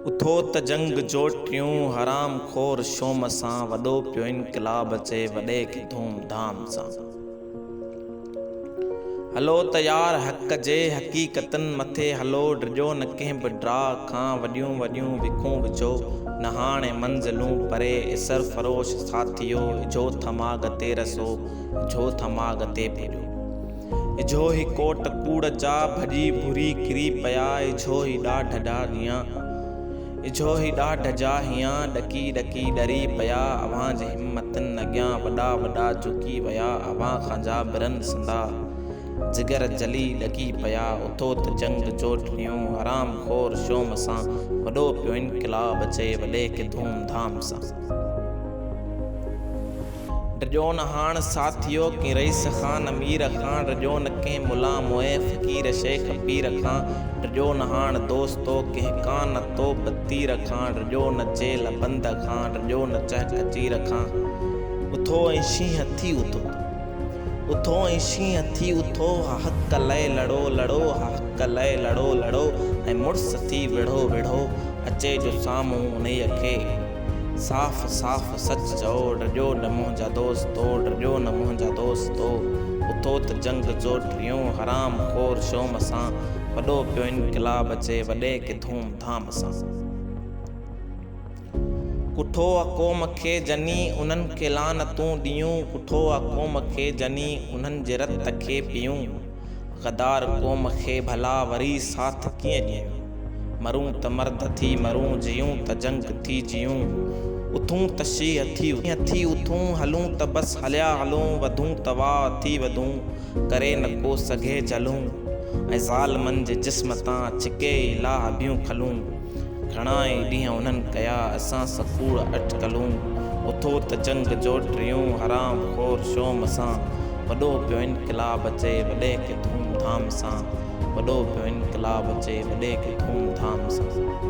उथो त जंग जोटियूं हराम खोर शोम सां वॾो पियो इनकलाब अचे वॾे खे धूम धाम सां। हलो त यार हक़ जे हक़ीक़तनि मथे हलो, डिॼो न कंहिं बि ड्राह खां वॾियूं वॾियूं विखूं विझो न हाणे मंज़िलूं परे इसर फरोश साथियो इझो थमाग ते रसो इझो थमाग ते पुॼो। इझो ही कोट कूड़ जा भॼी भुरी किरी पिया इझो ही ॾाढ ॾाढियां इझो ही ॾाढ जा हियां ॾकी ॾकी डरी पिया अव्हां जी हिम्मतनि अॻियां वॾा वॾा झुकी विया अव्हां खां जा बिरन संदा जिगर जली ॾकी पिया। उथो त जंग जोटियूं हराम खोर शोम सां वॾो पियो इनकलाब अचे वॾे खे धूम धाम सां। डिॼो न हाण साथियो कंहिं रईस खां न मीर खां डिॼो न कंहिं मुला मोए फ़क़ीर शेख पीर खां डिॼो न हाण दोस्तो कंहिं कान तो बतीर खां डिॼो न जेल बंद खां डिॼो न चहक चीर खां। उथो ऐं शींहं थी उथो उथो ऐं शींहं थी उथो हक़ लाइ लड़ो लड़ो हक़ लाइ लड़ो लड़ो ऐं मुड़ुस थी विढ़ो विढ़ो अचे जो साम्हूं उन्हीअ खे साफ़ साफ़ सच चओ डिॼो न मुंहिंजा दोस्तो डिॼो न मुंहिंजा दोस्तो। उथो त जंग जोटियूं हराम खोर शोम सां वॾो पियो इनकलाब अचे वॾे खे धूम धाम सां। कुठो आ क़ौम खे जनी उन्हनि खे लानतूं ॾियूं कुठो आ क़ौम खे जनी उन्हनि जे रत खे पियूं ग़दार क़ौम खे भला वरी साथ कीअं ॾियूं मरूं त मर्द थी मरूं जियूं त जंग थी जियूं। उथूं त शींहं थी उथूं हलूं त बस हलिया हलूं वधूं त वाह थी वधूं करे न को सघे झलूं ऐं ज़ालिमनि जे जिस्म तां छिके इलाह ॿियूं खलूं घणा ई ॾींहं उन्हनि कया असां सकूड़ अटकलूं। उथो त जंग जोटियूं हराम खोर शोम सां वॾो पियो इनकलाब अचे वॾे खे धूम धाम सां वॾो पियो इनकलाब अचे वॾे खे धूम धाम सां।